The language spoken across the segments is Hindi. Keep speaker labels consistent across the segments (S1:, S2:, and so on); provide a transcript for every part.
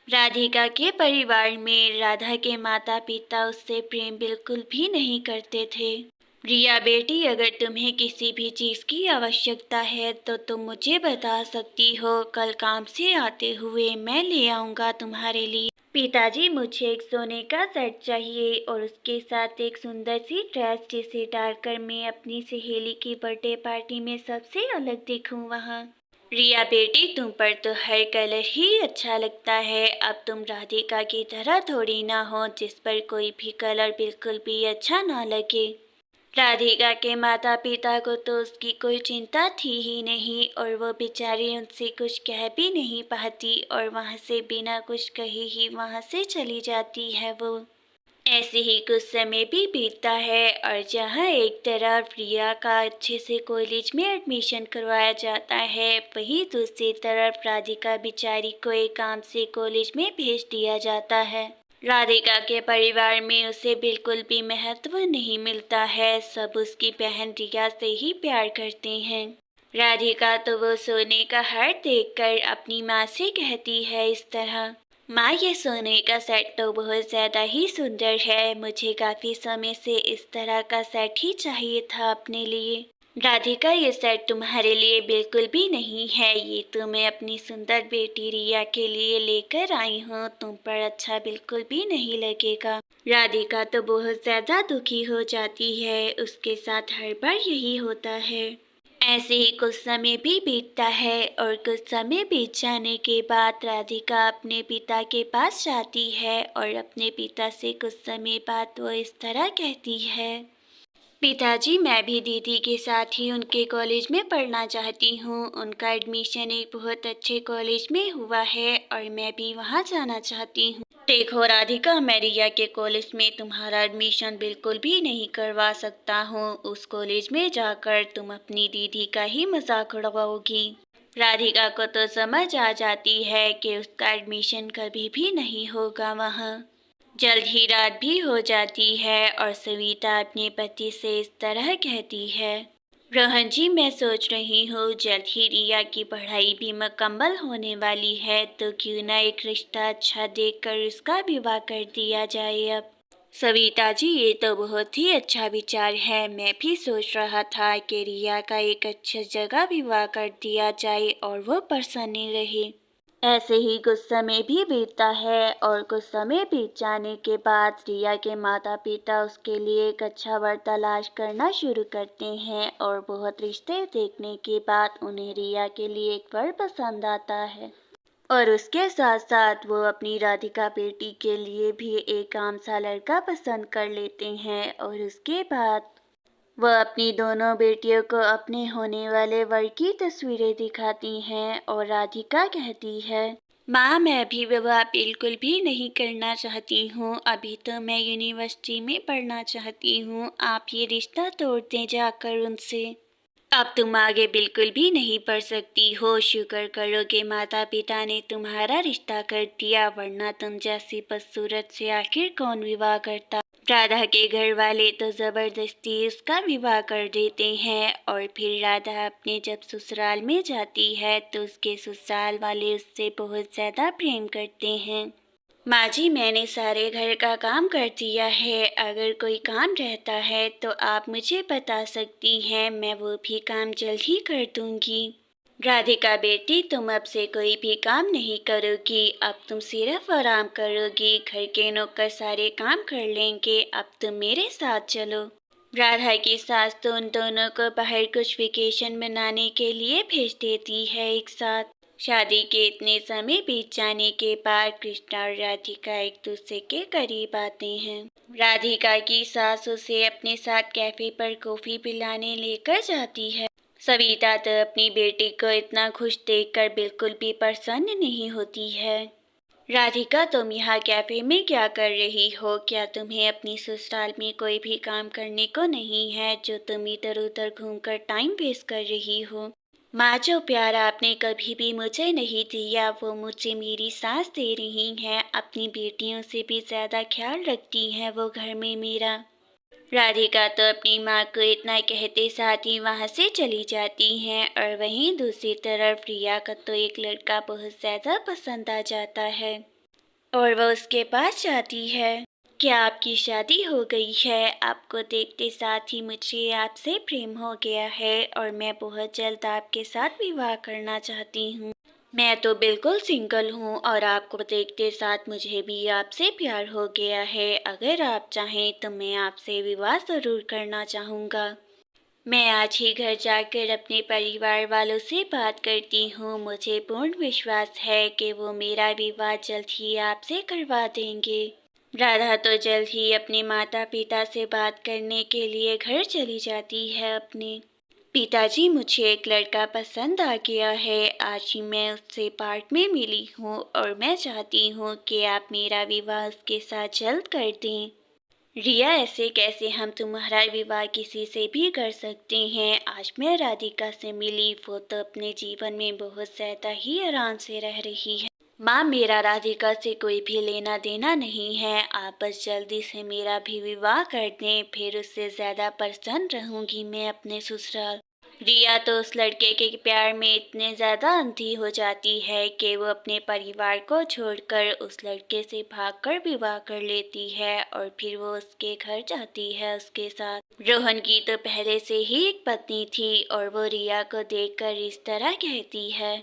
S1: राधिका के परिवार में राधा के माता पिता उससे प्रेम बिल्कुल भी नहीं करते थे। रिया बेटी, अगर तुम्हें किसी भी चीज़ की आवश्यकता है तो तुम मुझे बता सकती हो। कल काम से आते हुए मैं ले आऊँगा तुम्हारे लिए। पिताजी, मुझे एक सोने का सेट चाहिए और उसके साथ एक सुंदर सी ड्रेस जिसे डालकर मैं अपनी सहेली की बर्थडे पार्टी में सबसे अलग दिखूं वहाँ। रिया बेटी, तुम पर तो हर कलर ही अच्छा लगता है। अब तुम राधिका की तरह थोड़ी ना हो जिस पर कोई भी कलर बिल्कुल भी अच्छा ना लगे। राधिका के माता पिता को तो उसकी कोई चिंता थी ही नहीं और वो बेचारी उनसे कुछ कह भी नहीं पाती और वहाँ से बिना कुछ कहे ही वहाँ से चली जाती है वो। ऐसे ही कुछ समय भी बीतता है और जहाँ एक तरफ रिया का अच्छे से कॉलेज में एडमिशन करवाया जाता है, वहीं दूसरी तरफ राधिका बेचारी को एक काम से कॉलेज में भेज दिया जाता है। राधिका के परिवार में उसे बिल्कुल भी महत्व नहीं मिलता है। सब उसकी बहन रिया से ही प्यार करते हैं। राधिका तो वो सोने का हार देखकर अपनी माँ से कहती है इस तरह, माँ, ये सोने का सेट तो बहुत ज़्यादा ही सुंदर है। मुझे काफ़ी समय से इस तरह का सेट ही चाहिए था अपने लिए। राधिका, ये सेट तुम्हारे लिए बिल्कुल भी नहीं है। ये तो मैं अपनी सुंदर बेटी रिया के लिए लेकर आई हूँ। तुम पर अच्छा बिल्कुल भी नहीं लगेगा। राधिका तो बहुत ज़्यादा दुखी हो जाती है। उसके साथ हर बार यही होता है। ऐसे ही कुछ समय भी बीतता है और कुछ समय बीत जाने के बाद राधिका अपने पिता के पास जाती है और अपने पिता से कुछ समय बाद वो इस तरह कहती है, पिताजी, मैं भी दीदी के साथ ही उनके कॉलेज में पढ़ना चाहती हूँ। उनका एडमिशन एक बहुत अच्छे कॉलेज में हुआ है और मैं भी वहाँ जाना चाहती हूँ। देखो राधिका, मैं रिया के कॉलेज में तुम्हारा एडमिशन बिल्कुल भी नहीं करवा सकता हूँ। उस कॉलेज में जाकर तुम अपनी दीदी का ही मजाक उड़ाओगी। राधिका को तो समझ आ जाती है कि उसका एडमिशन कभी भी नहीं होगा वहाँ। जल्द ही रात भी हो जाती है और सविता अपने पति से इस तरह कहती है, रोहन जी, मैं सोच रही हूँ जल्द ही रिया की पढ़ाई भी मुकम्मल होने वाली है, तो क्यों ना एक रिश्ता अच्छा देखकर उसका विवाह कर दिया जाए अब। सविता जी, ये तो बहुत ही अच्छा विचार है। मैं भी सोच रहा था कि रिया का एक अच्छी जगह विवाह कर दिया जाए और वो प्रसन्न रहे। ऐसे ही कुछ समय भी बीतता है और कुछ समय बीत जाने के बाद रिया के माता पिता उसके लिए एक अच्छा वर तलाश करना शुरू करते हैं और बहुत रिश्ते देखने के बाद उन्हें रिया के लिए एक वर पसंद आता है और उसके साथ साथ वो अपनी राधिका बेटी के लिए भी एक आम सा लड़का पसंद कर लेते हैं और उसके बाद वह अपनी दोनों बेटियों को अपने होने वाले वर की तस्वीरें दिखाती हैं और राधिका कहती है, माँ, मैं भी विवाह बिल्कुल भी नहीं करना चाहती हूँ। अभी तो मैं यूनिवर्सिटी में पढ़ना चाहती हूँ। आप ये रिश्ता तोड़ दें जाकर उनसे। अब तुम आगे बिल्कुल भी नहीं पढ़ सकती हो। शुक्र करो कि माता पिता ने तुम्हारा रिश्ता कर दिया, वरना तुम जैसी बदसूरत से आखिर कौन विवाह करता। राधा के घर वाले तो जबरदस्ती उसका विवाह कर देते हैं और फिर राधा अपने जब ससुराल में जाती है तो उसके ससुराल वाले उससे बहुत ज़्यादा प्रेम करते हैं। माँ जी, मैंने सारे घर का काम कर दिया है। अगर कोई काम रहता है तो आप मुझे बता सकती हैं, मैं वो भी काम जल्द ही कर दूंगी। राधिका बेटी, तुम अब से कोई भी काम नहीं करोगी। अब तुम सिर्फ आराम करोगी। घर के नौकर सारे काम कर लेंगे। अब तुम मेरे साथ चलो। राधा की सास तो उन दोनों को बाहर कुछ वेकेशन मनाने के लिए भेज देती है एक साथ। शादी के इतने समय बीत जाने के बाद कृष्णा और राधिका एक दूसरे के करीब आते हैं। राधिका की सास उसे अपने साथ कैफे पर कॉफी पिलाने लेकर जाती है। सविता तो अपनी बेटी को इतना खुश देखकर बिल्कुल भी प्रसन्न नहीं होती है। राधिका, तुम यहाँ कैफे में क्या कर रही हो? क्या तुम्हें अपनी ससुराल में कोई भी काम करने को नहीं है जो तुम इधर उधर घूमकर टाइम वेस्ट कर रही हो? माँ, जो प्यार आपने कभी भी मुझे नहीं दिया वो मुझे मेरी सास दे रही हैं। अपनी बेटियों से भी ज़्यादा ख्याल रखती हैं वो घर में मेरा। राधिका तो अपनी माँ को इतना कहते साथ ही वहाँ से चली जाती हैं और वहीं दूसरी तरफ रिया का तो एक लड़का बहुत ज़्यादा पसंद आ जाता है। और वह उसके पास जाती है। क्या आपकी शादी हो गई है? आपको देखते साथ ही मुझे आपसे प्रेम हो गया है और मैं बहुत जल्द आपके साथ विवाह करना चाहती हूँ। मैं तो बिल्कुल सिंगल हूँ और आपको देखते साथ मुझे भी आपसे प्यार हो गया है। अगर आप चाहें तो मैं आपसे विवाह ज़रूर करना चाहूँगा। मैं आज ही घर जाकर अपने परिवार वालों से बात करती हूँ। मुझे पूर्ण विश्वास है कि वो मेरा विवाह जल्द ही आपसे करवा देंगे। राधा तो जल्द ही अपने माता पिता से बात करने के लिए घर चली जाती है अपने। पिताजी, मुझे एक लड़का पसंद आ गया है। आज ही मैं उससे पार्क में मिली हूँ और मैं चाहती हूँ कि आप मेरा विवाह उसके साथ जल्द कर दें। रिया, ऐसे कैसे? हम तुम्हारा विवाह किसी से भी कर सकते हैं। आज मैं राधिका से मिली, वो तो अपने जीवन में बहुत ज़्यादा ही आराम से रह रही है। माँ, मेरा राधिका से कोई भी लेना देना नहीं है। आप बस जल्दी से मेरा भी विवाह कर दें, फिर उससे ज़्यादा प्रसन्न रहूंगी मैं अपने ससुराल। रिया तो उस लड़के के प्यार में इतने ज़्यादा अंधी हो जाती है कि वो अपने परिवार को छोड़कर उस लड़के से भागकर विवाह कर लेती है और फिर वो उसके घर जाती है उसके साथ। रोहन की तो पहले से ही एक पत्नी थी और वो रिया को देखकर इस तरह कहती है,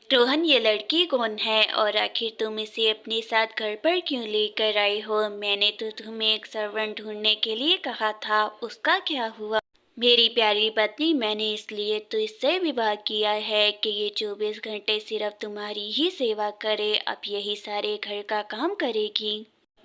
S1: रोहन, ये लड़की कौन है और आखिर तुम इसे अपने साथ घर पर क्यों लेकर आई हो? मैंने तो तुम्हें एक सर्वेंट ढूंढने के लिए कहा था, उसका क्या हुआ? मेरी प्यारी पत्नी, मैंने इसलिए तो इससे विवाह किया है कि ये 24 घंटे सिर्फ तुम्हारी ही सेवा करे। अब यही सारे घर का काम करेगी।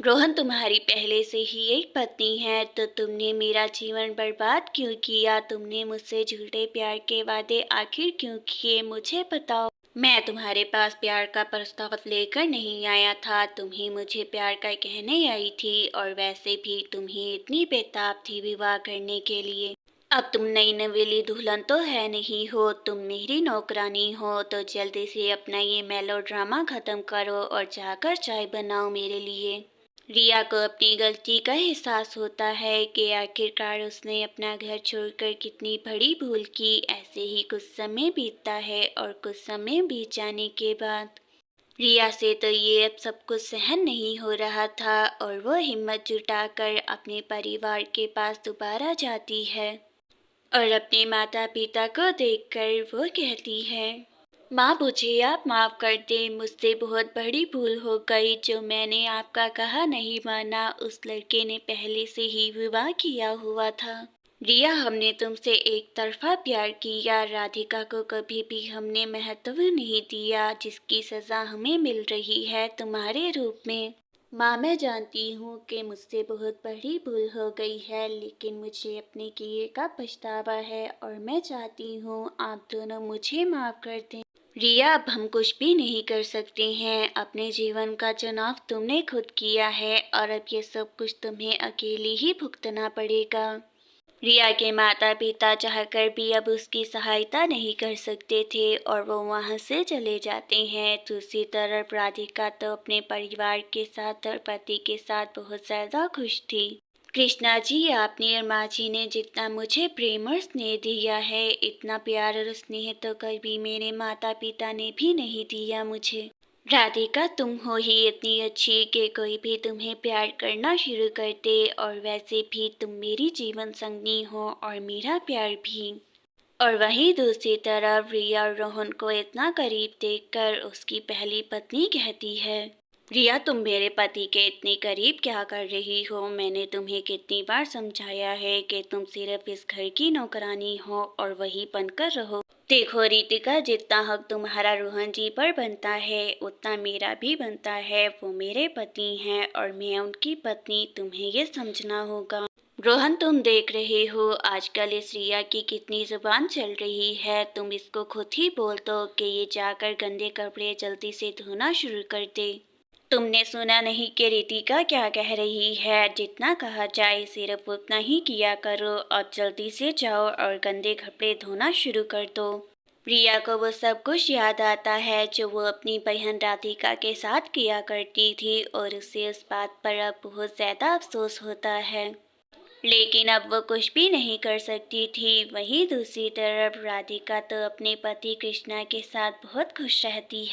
S1: रोहन, तुम्हारी पहले से ही एक पत्नी है तो तुमने मेरा जीवन बर्बाद क्यों किया? तुमने मुझसे झूठे प्यार के वादे आखिर क्यों किए? मुझे बताओ। मैं तुम्हारे पास प्यार का प्रस्ताव लेकर नहीं आया था, तुम ही मुझे प्यार का कहने आई थी और वैसे भी तुम ही इतनी बेताब थी विवाह करने के लिए। अब तुम नई नवेली दुल्हन तो है नहीं हो, तुम मेरी नौकरानी हो। तो जल्दी से अपना ये मेलोड्रामा खत्म करो और जाकर चाय बनाओ मेरे लिए। रिया को अपनी गलती का एहसास होता है कि आखिरकार उसने अपना घर छोड़कर कितनी बड़ी भूल की। ऐसे ही कुछ समय बीतता है और कुछ समय बीत जाने के बाद रिया से तो ये अब सब कुछ सहन नहीं हो रहा था और वो हिम्मत जुटाकर अपने परिवार के पास दोबारा जाती है और अपने माता पिता को देखकर वो कहती है, माँ, मुझे आप माफ़ कर दें। मुझसे बहुत बड़ी भूल हो गई। जो मैंने आपका कहा नहीं माना। उस लड़के ने पहले से ही विवाह किया हुआ था। रिया, हमने तुमसे एक तरफा प्यार किया। राधिका को कभी भी हमने महत्व नहीं दिया, जिसकी सज़ा हमें मिल रही है तुम्हारे रूप में। माँ, मैं जानती हूँ कि मुझसे बहुत बड़ी भूल हो गई है, लेकिन मुझे अपने किए का पछतावा है और मैं चाहती हूँ आप दोनों मुझे माफ़ कर दें। रिया, अब हम कुछ भी नहीं कर सकते हैं। अपने जीवन का चुनाव तुमने खुद किया है और अब ये सब कुछ तुम्हें अकेली ही भुगतना पड़ेगा। रिया के माता पिता चाहकर भी अब उसकी सहायता नहीं कर सकते थे और वो वहाँ से चले जाते हैं। दूसरी तरफ राधिका तो अपने परिवार के साथ और पति के साथ बहुत ज़्यादा खुश थी। कृष्णा जी, आपने और माँ जी ने जितना मुझे प्रेम और स्नेह दिया है, इतना प्यार और स्नेह तो कभी मेरे माता पिता ने भी नहीं दिया मुझे। राधिका, तुम हो ही इतनी अच्छी कि कोई भी तुम्हें प्यार करना शुरू कर दे और वैसे भी तुम मेरी जीवन संगनी हो और मेरा प्यार भी। और वहीं दूसरी तरफ रिया और रोहन को इतना करीब देखकर उसकी पहली पत्नी कहती है, रिया, तुम मेरे पति के इतने करीब क्या कर रही हो? मैंने तुम्हें कितनी बार समझाया है कि तुम सिर्फ इस घर की नौकरानी हो और वही बनकर रहो। देखो रितिका, जितना हक तुम्हारा रोहन जी पर बनता है उतना मेरा भी बनता है। वो मेरे पति हैं और मैं उनकी पत्नी। तुम्हें ये समझना होगा। रोहन, तुम देख रहे हो आजकल इस रिया की कितनी जुबान चल रही है। तुम इसको खुद ही बोल दो कि ये जाकर गंदे कपड़े जल्दी से धोना शुरू कर दे। तुमने सुना नहीं कि रितिका क्या कह रही है? जितना कहा जाए सिर्फ उतना ही किया करो। अब जल्दी से जाओ और गंदे कपड़े धोना शुरू कर दो। प्रिया को वो सब कुछ याद आता है जो वो अपनी बहन राधिका के साथ किया करती थी और उसे उस बात पर अब बहुत ज़्यादा अफसोस होता है, लेकिन अब वो कुछ भी नहीं कर सकती थी। वहीं दूसरी तरफ राधिका तो अपने पति कृष्णा के साथ बहुत खुश रहती है।